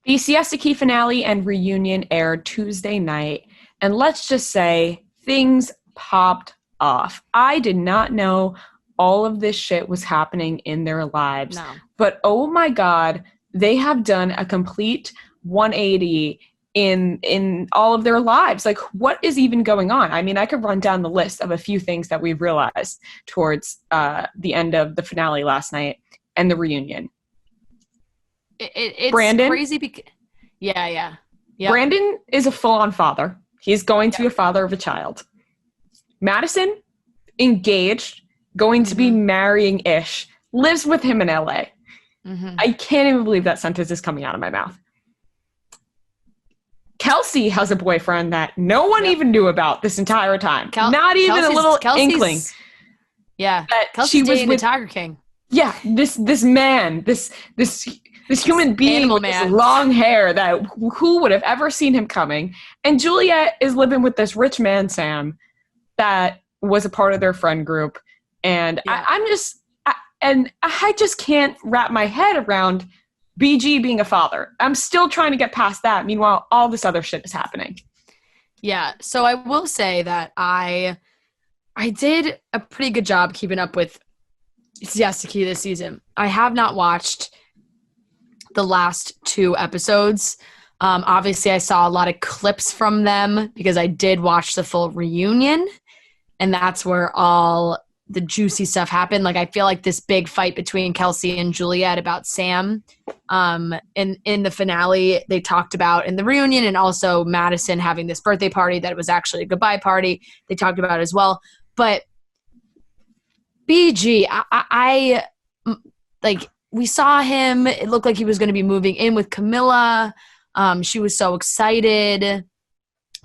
The Siesta Key finale and reunion aired Tuesday night, and let's just say things popped off. I did not know all of this shit was happening in their lives. No. But oh my God, they have done a complete 180 in all of their lives. Like, what is even going on? I mean, I could run down the list of a few things that we realized towards the end of the finale last night and the reunion. It's Brandon? crazy because yeah. Brandon is a full-on father. He's going to be a father of a child. Madison, engaged, going to be marrying Ish, lives with him in LA. I can't even believe that sentence is coming out of my mouth. Kelsey has a boyfriend that no one even knew about this entire time. Not even a little inkling. Yeah, that Kelsey's she was dating with the Tiger King. Yeah, this man, this human being Animal with man. this long hair that who would have ever seen him coming? And Juliette is living with this rich man, Sam, that was a part of their friend group. And I just can't wrap my head around BG being a father. I'm still trying to get past that. Meanwhile, all this other shit is happening. Yeah, so I will say that I did a pretty good job keeping up with Siesta Key this season. I have not watched the last 2 episodes. Obviously, I saw a lot of clips from them because I did watch the full reunion, and that's where all the juicy stuff happened. Like, I feel like this big fight between Kelsey and Juliette about Sam in the finale they talked about in the reunion, and also Madison having this birthday party that was actually a goodbye party they talked about as well. But BG, I like, we saw him. It looked like he was going to be moving in with Camilla. She was so excited.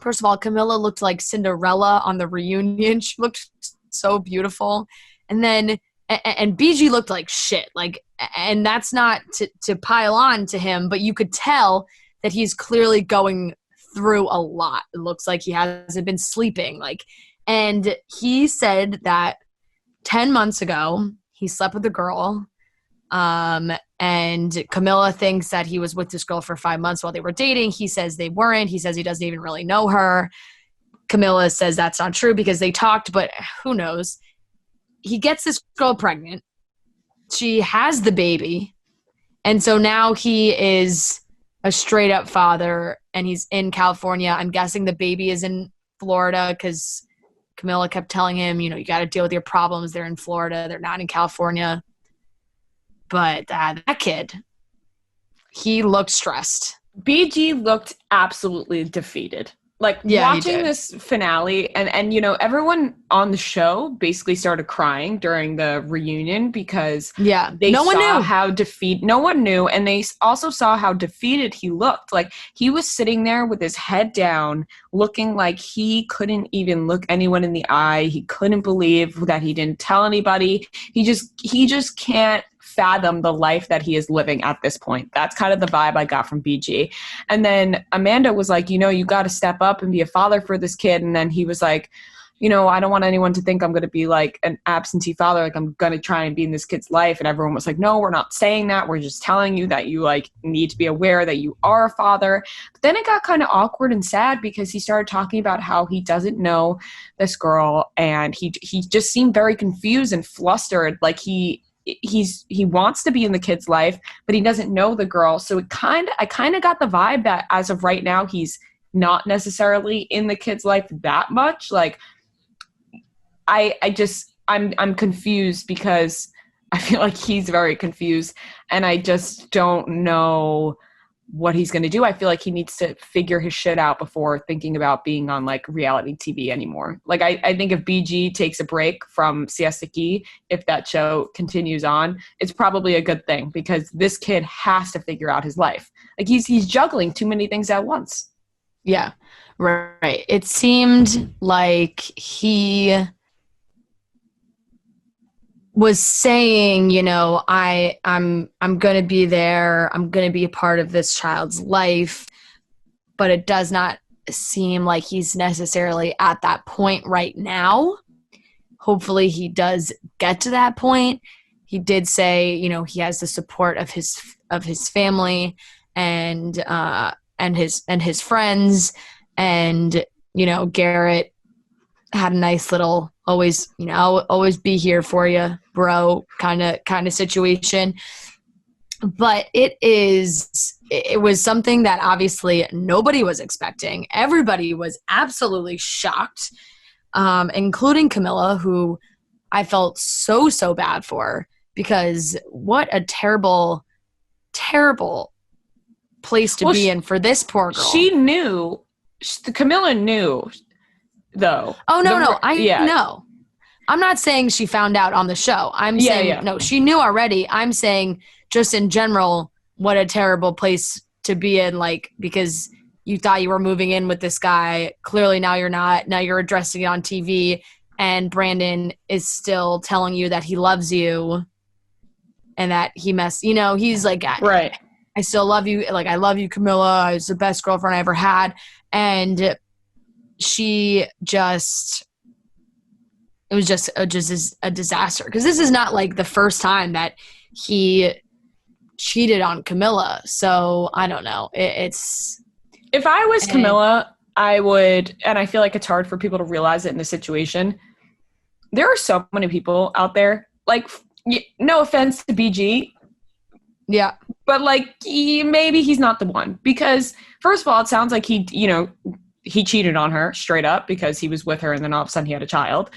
First of all, Camilla looked like Cinderella on the reunion. She looked so beautiful. And then, and BG looked like shit. Like, and that's not to pile on to him, but you could tell that he's clearly going through a lot. It looks like he hasn't been sleeping. Like, and he said that 10 months ago, he slept with a girl. And Camilla thinks that he was with this girl for 5 months while they were dating. He says they weren't. He says he doesn't even really know her. Camilla says that's not true because they talked, but who knows? He gets this girl pregnant. She has the baby. And so now he is a straight up father and he's in California. I'm guessing the baby is in Florida because Camilla kept telling him, you know, you got to deal with your problems. They're in Florida. They're not in California. But that kid, he looked stressed. BG looked absolutely defeated. Like, watching this finale, and you know, everyone on the show basically started crying during the reunion because no one knew how no one knew, and they also saw how defeated he looked. Like, he was sitting there with his head down, looking like he couldn't even look anyone in the eye. He couldn't believe that he didn't tell anybody. He just can't fathom the life that he is living at this point. That's kind of the vibe I got from BG. And then Amanda was like, you know, you got to step up and be a father for this kid. And then he was like, you know, I don't want anyone to think I'm going to be like an absentee father. Like, I'm going to try and be in this kid's life. And everyone was like, no, we're not saying that. We're just telling you that you like need to be aware that you are a father. But then it got kind of awkward and sad because he started talking about how he doesn't know this girl. And he just seemed very confused and flustered. Like, he wants to be in the kid's life, but he doesn't know the girl. So I kind of got the vibe that as of right now, he's not necessarily in the kid's life that much. Like, I'm confused because I feel like he's very confused and I just don't know what he's going to do. I feel like he needs to figure his shit out before thinking about being on like reality TV anymore. Like, I think if BG takes a break from Siesta Key, if that show continues on, it's probably a good thing because this kid has to figure out his life. Like, he's juggling too many things at once. Yeah, right. It seemed like he was saying, you know, I'm going to be there. I'm going to be a part of this child's life, but it does not seem like he's necessarily at that point right now. Hopefully he does get to that point. He did say, you know, he has the support of his family and his friends, and Garrett had a nice little always be here for you, bro, kind of situation. But it was something that obviously nobody was expecting. Everybody was absolutely shocked, including Camilla, who I felt so bad for, because what a terrible, terrible place to be in for this poor girl. She knew. Camilla knew, though. Oh, no. I know. I'm not saying she found out on the show. I'm saying, no, she knew already. I'm saying just in general, what a terrible place to be in, like, because you thought you were moving in with this guy. Clearly now you're not. Now you're addressing it on TV, and Brandon is still telling you that he loves you and that he's like, right. I still love you. Like, I love you, Camilla. I was the best girlfriend I ever had. And it was just a disaster. Because this is not like the first time that he cheated on Camilla. So I don't know. If I was Camilla, I would, and I feel like it's hard for people to realize it in this situation. There are so many people out there, like, no offense to BG. Yeah. But like, maybe he's not the one, because first of all, it sounds like he cheated on her straight up because he was with her and then all of a sudden he had a child.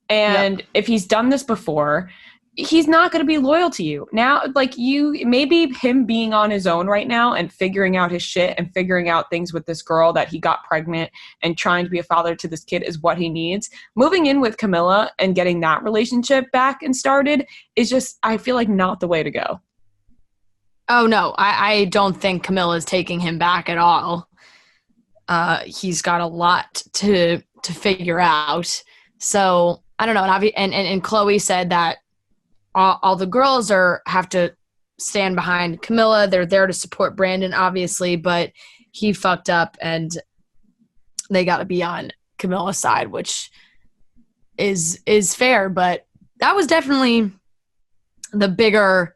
And if he's done this before, he's not going to be loyal to you. Now, like, maybe him being on his own right now and figuring out his shit and figuring out things with this girl that he got pregnant and trying to be a father to this kid is what he needs. Moving in with Camilla and getting that relationship back and started is just, I feel like, not the way to go. Oh, no, I don't think Camilla's taking him back at all. He's got a lot to figure out. So, I don't know. And Chloe said that all the girls have to stand behind Camilla. They're there to support Brandon, obviously, but he fucked up and they got to be on Camilla's side, which is fair. But that was definitely the bigger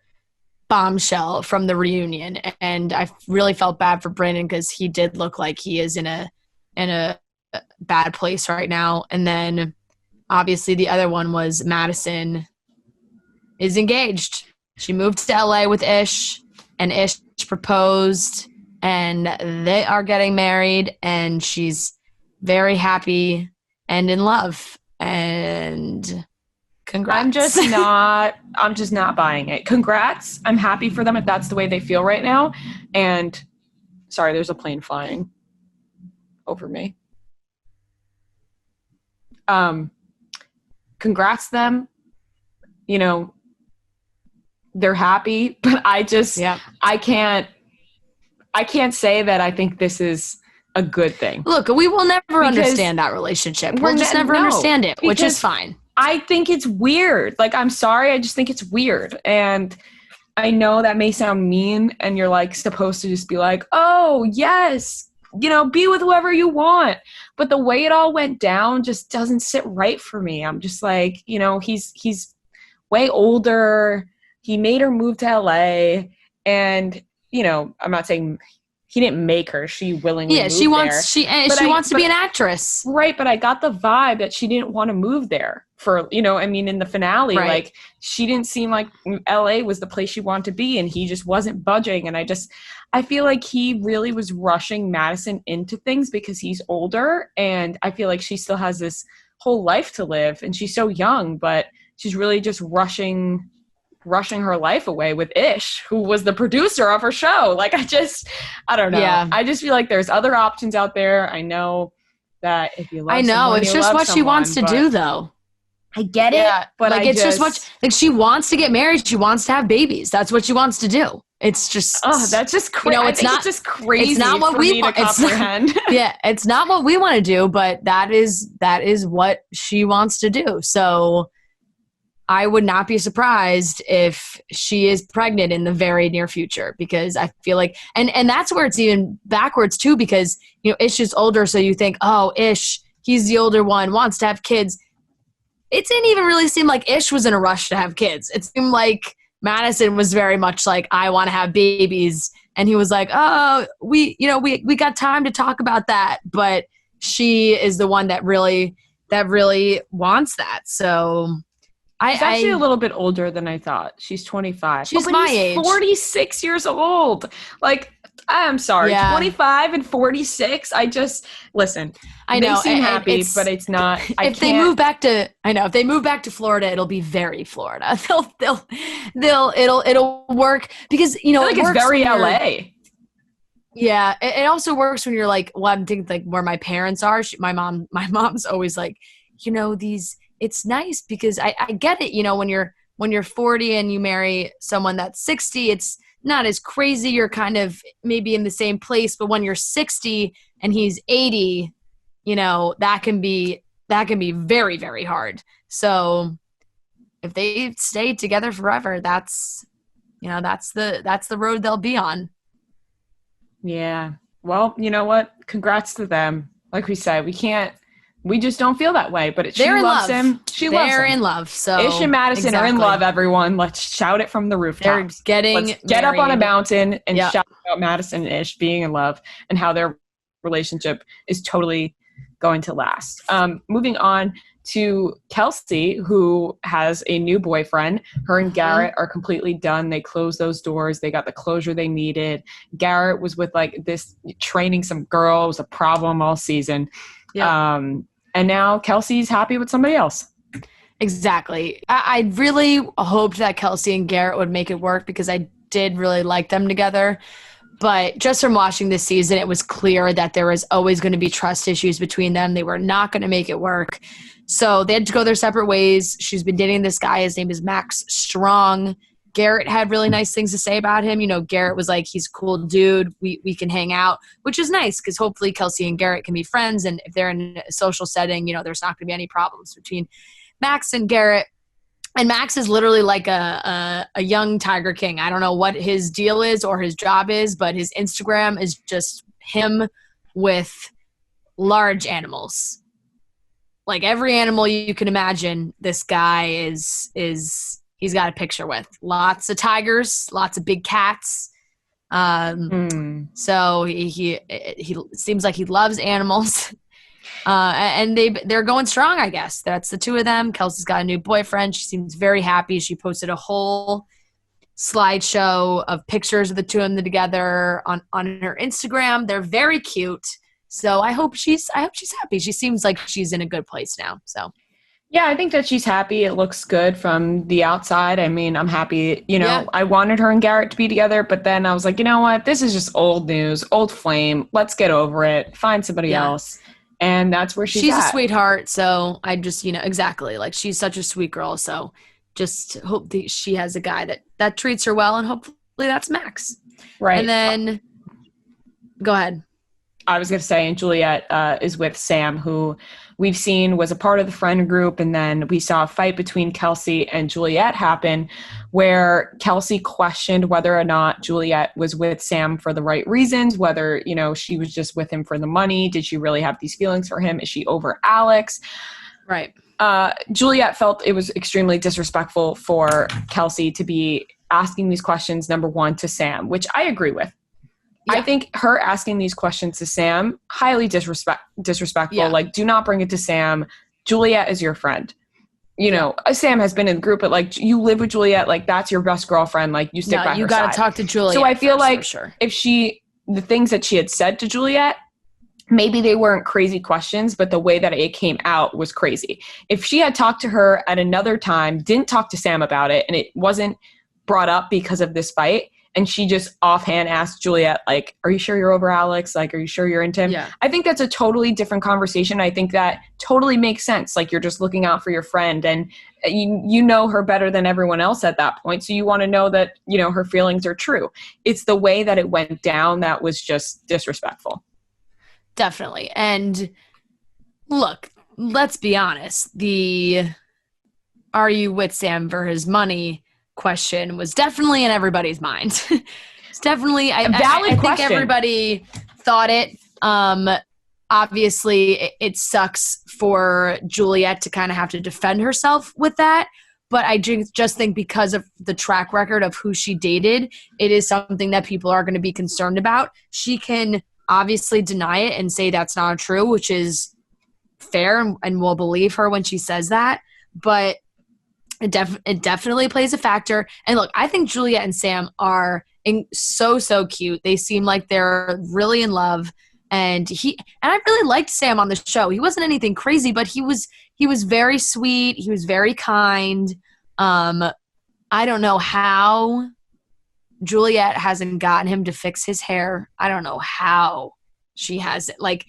bombshell from the reunion, and I really felt bad for Brandon because he did look like he is in a bad place right now. And then obviously the other one was Madison is engaged. She moved to LA with Ish, and Ish proposed, and they are getting married, and she's very happy and in love. And congrats. I'm just not buying it. Congrats. I'm happy for them if that's the way they feel right now. And sorry, there's a plane flying over me. Congrats them. They're happy, but I can't say that I think this is a good thing. Look, we will never understand that relationship. We'll just never understand it, which is fine. I think it's weird. Like, I'm sorry. I just think it's weird. And I know that may sound mean, and you're like supposed to just be like, oh, yes, be with whoever you want. But the way it all went down just doesn't sit right for me. I'm just like, he's way older. He made her move to LA, and, I'm not saying he didn't make her. She willingly moved there. She wants to be an actress. Right, but I got the vibe that she didn't want to move there for, in the finale, right. Like, she didn't seem like LA was the place she wanted to be, and he just wasn't budging. And I feel like he really was rushing Madison into things because he's older, and I feel like she still has this whole life to live, and she's so young, but she's really just rushing her life away with Ish, who was the producer of her show. Like, I don't know. Yeah. I just feel like there's other options out there. I know that if you love it's just what she wants to do, though. I get it, but like, it's just what, like, she wants to get married. She wants to have babies. That's what she wants to do. It's just, that's just crazy. It's just crazy. It's not what we want to comprehend. Yeah, it's not what we want to do, but that is what she wants to do. So I would not be surprised if she is pregnant in the very near future, because I feel like, and that's where it's even backwards too, because, Ish is older. So you think, oh, Ish, he's the older one, wants to have kids. It didn't even really seem like Ish was in a rush to have kids. It seemed like Madison was very much like, I want to have babies And he was like, oh, we got time to talk about that. But she is the one that really wants that. So she's actually a little bit older than I thought. She's 25. She's my age. 46 years old. Like, I'm sorry, 25 and 46. Listen. I know. They seem happy, but it's not. If they move back to Florida, it'll be very Florida. It'll work because I feel like it's very LA. Yeah, it also works when you're like, well, I'm thinking like where my parents are. My mom's always like, it's nice because I get it. When you're 40 and you marry someone that's 60, it's not as crazy. You're kind of maybe in the same place, but when you're 60 and he's 80, that can be very, very hard. So if they stay together forever, that's the road they'll be on. Yeah. Well, you know what? Congrats to them. Like we said, we just don't feel that way, but she loves him. They're in love. So Ish and Madison are in love, everyone. Let's shout it from the rooftops. Let's get up on a mountain and shout out Madison and Ish being in love and how their relationship is totally going to last. Moving on to Kelsey, who has a new boyfriend. Her and Garrett are completely done. They closed those doors. They got the closure they needed. Garrett was with like this training some girl. It was a problem all season. Yeah. And now Kelsey's happy with somebody else. Exactly. I really hoped that Kelsey and Garrett would make it work because I did really like them together. But just from watching this season, it was clear that there was always going to be trust issues between them. They were not going to make it work. So they had to go their separate ways. She's been dating this guy. His name is Max Strong. Garrett had really nice things to say about him. Garrett was like, he's a cool dude. We can hang out, which is nice because hopefully Kelsey and Garrett can be friends. And if they're in a social setting, there's not going to be any problems between Max and Garrett. And Max is literally like a young Tiger King. I don't know what his deal is or his job is, but his Instagram is just him with large animals. Like every animal you can imagine, this guy he's got a picture with. Lots of tigers, lots of big cats. So he seems like he loves animals. And they're going strong, I guess. That's the two of them. Kelsey's got a new boyfriend. She seems very happy. She posted a whole slideshow of pictures of the two of them together on her Instagram. They're very cute. So I hope she's happy. She seems like she's in a good place now. So yeah, I think that she's happy. It looks good from the outside. I mean, I'm happy. I wanted her and Garrett to be together, but then I was like, you know what? This is just old news, old flame. Let's get over it. Find somebody else. And that's where she's at. A sweetheart. So I just, exactly. Like she's such a sweet girl. So just hope that she has a guy that treats her well, and hopefully that's Max. Right. And then go ahead. I was going to say, and Juliette is with Sam, who we've seen was a part of the friend group. And then we saw a fight between Kelsey and Juliette happen where Kelsey questioned whether or not Juliette was with Sam for the right reasons, whether, she was just with him for the money. Did she really have these feelings for him? Is she over Alex? Right. Juliette felt it was extremely disrespectful for Kelsey to be asking these questions, number one, to Sam, which I agree with. Yeah. I think her asking these questions to Sam, highly disrespectful. Yeah. Like, do not bring it to Sam. Juliette is your friend. Sam has been in the group, but like you live with Juliette, like that's your best girlfriend. Like you stick by her side. You got to talk to Juliette. So I feel like if the things that she had said to Juliette, maybe they weren't crazy questions, but the way that it came out was crazy. If she had talked to her at another time, didn't talk to Sam about it, and it wasn't brought up because of this fight, and she just offhand asked Juliette, like, are you sure you're over Alex? Like, are you sure you're into him? Yeah. I think that's a totally different conversation. I think that totally makes sense. Like, you're just looking out for your friend, and you know her better than everyone else at that point. So you want to know that, her feelings are true. It's the way that it went down that was just disrespectful. Definitely. And look, let's be honest. The are you with Sam for his money question was definitely in everybody's mind. It's definitely a valid question. I think everybody thought it. Obviously, it sucks for Juliette to kind of have to defend herself with that. But I just think because of the track record of who she dated, it is something that people are going to be concerned about. She can obviously deny it and say that's not true, which is fair, and we'll believe her when she says that. But it definitely plays a factor. And look, I think Juliette and Sam are so cute. They seem like they're really in love. And I really liked Sam on the show. He wasn't anything crazy, but he was very sweet. He was very kind. I don't know how Juliette hasn't gotten him to fix his hair. I don't know how she hasn't. Like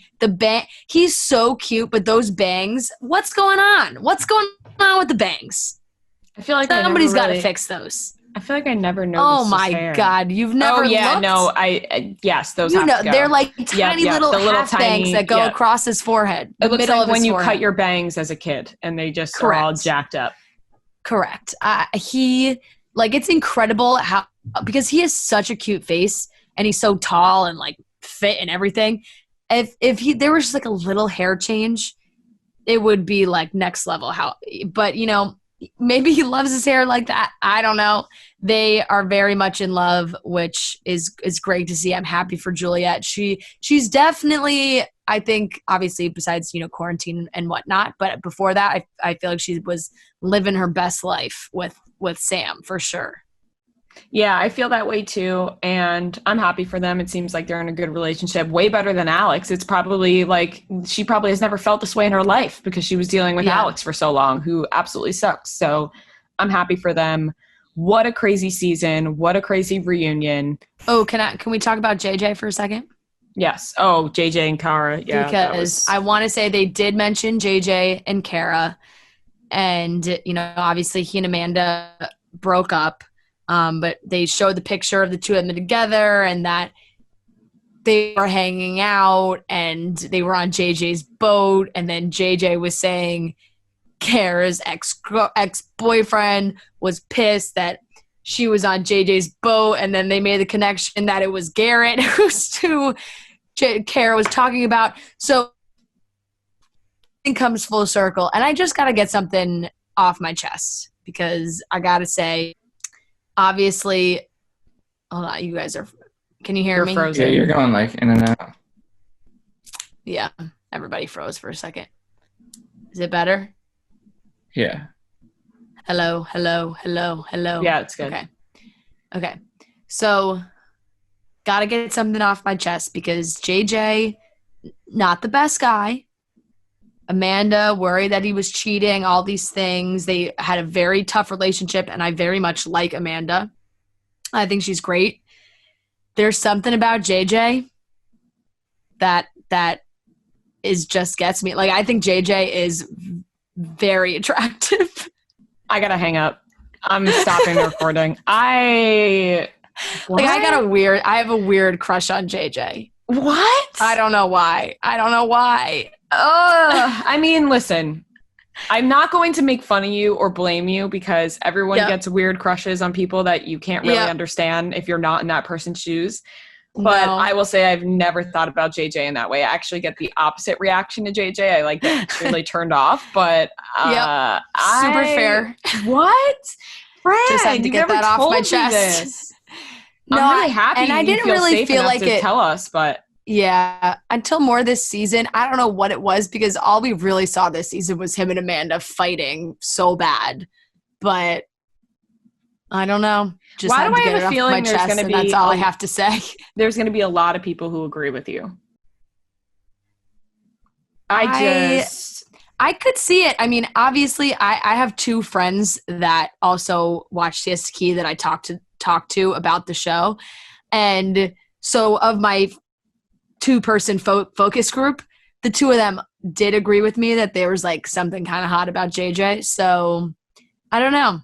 he's so cute, but those bangs, what's going on? What's going on with the bangs? I feel like somebody's got to fix those. I feel like I never noticed. Oh my God, you've never? Oh yeah, looked? No, yes, those. You know, they're like tiny little half bangs that go across his forehead. It looks like when you cut your bangs as a kid, and they just are all jacked up. Correct. It's incredible how, because he has such a cute face, and he's so tall and like fit and everything. If there was just like a little hair change, it would be like next level. But you know. Maybe he loves his hair like that. I don't know. They are very much in love, which is great to see. I'm happy for Juliette. She's definitely, I think, obviously besides, quarantine and whatnot, but before that, I feel like she was living her best life with Sam for sure. Yeah, I feel that way too, and I'm happy for them. It seems like they're in a good relationship, way better than Alex. It's probably like she probably has never felt this way in her life because she was dealing with Alex for so long, who absolutely sucks. So I'm happy for them. What a crazy season. What a crazy reunion. Oh, can we talk about JJ for a second? Yes. Oh, JJ and Kara. Yeah. Because I want to say they did mention JJ and Kara, and, obviously he and Amanda broke up. But they showed the picture of the two of them together and that they were hanging out and they were on JJ's boat. And then JJ was saying Kara's ex-boyfriend was pissed that she was on JJ's boat. And then they made the connection that it was Garrett who Kara was talking about. So it comes full circle. And I just got to get something off my chest because I got to say, obviously, hold on, you guys can you hear me? Frozen. Yeah, you're going like in and out. Yeah, everybody froze for a second. Is it better? Yeah. Hello. Yeah, it's good. Okay. So, gotta get something off my chest because JJ, not the best guy. Amanda worried that he was cheating, all these things. They had a very tough relationship, and I very much like Amanda. I think she's great. There's something about JJ that is just gets me. Like, I think JJ is very attractive. I gotta hang up. I'm stopping the recording. I have a weird crush on JJ. What? I don't know why. I mean, listen, I'm not going to make fun of you or blame you because everyone gets weird crushes on people that you can't really understand if you're not in that person's shoes. But I will say I've never thought about JJ in that way. I actually get the opposite reaction to JJ. I get really turned off, but super fair. What? Friend, just had to get that off my chest. No, I'm really happy. And I didn't really feel like it. Tell us, but. Yeah, until more this season, I don't know what it was because all we really saw this season was him and Amanda fighting so bad. But I don't know. Just why do I have a feeling there's going to be? That's all I have to say. There's going to be a lot of people who agree with you. I could see it. I mean, obviously, I have two friends that also watch Siesta Key that I talk to about the show, and so of my two-person focus group, the two of them did agree with me that there was like something kind of hot about JJ. So I don't know.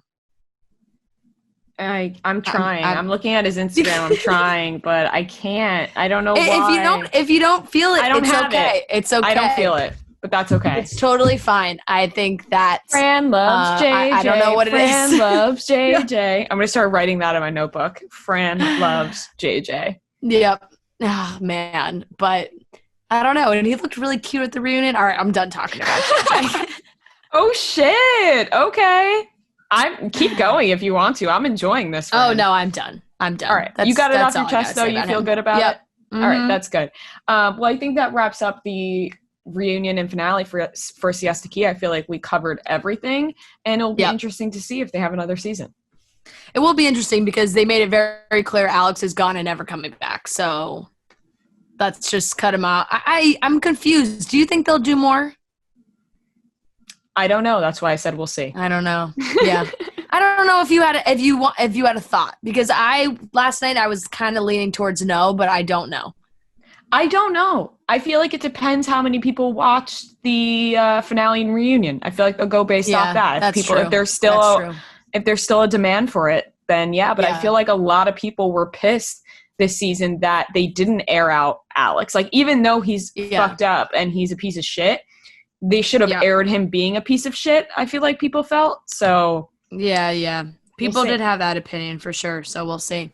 I'm trying. I'm looking at his Instagram. I'm trying, but I can't. I don't know why. If you don't feel it, it's okay. It's okay. I don't feel it, but that's okay. It's totally fine. I think that Fran loves JJ. I don't know what it is. Fran loves JJ. I'm gonna start writing that in my notebook. Fran loves JJ. Yep. Oh, man. But I don't know. And he looked really cute at the reunion. All right, I'm done talking about JJ. Oh, shit. Okay. Keep going if you want to. I'm enjoying this. Oh no, I'm done. All right. You got it off your chest though. You feel good about it? Mm-hmm. All right. That's good. Well, I think that wraps up the reunion and finale for Siesta Key. I feel like we covered everything, and it'll be interesting to see if they have another season. It will be interesting because they made it very, very clear Alex is gone and never coming back. So let's just cut him out. I'm confused. Do you think they'll do more? I don't know. That's why I said we'll see. I don't know. Yeah. I don't know if you had a thought, because last night I was kind of leaning towards no, but I don't know. I feel like it depends how many people watch the finale and reunion. I feel like they'll go based off that. That's true. If there's still a demand for it, then But I feel like a lot of people were pissed this season that they didn't air out Alex. Like, even though he's fucked up and he's a piece of shit, they should have aired him being a piece of shit. I feel like people felt so. Yeah. People did have that opinion for sure. So we'll see.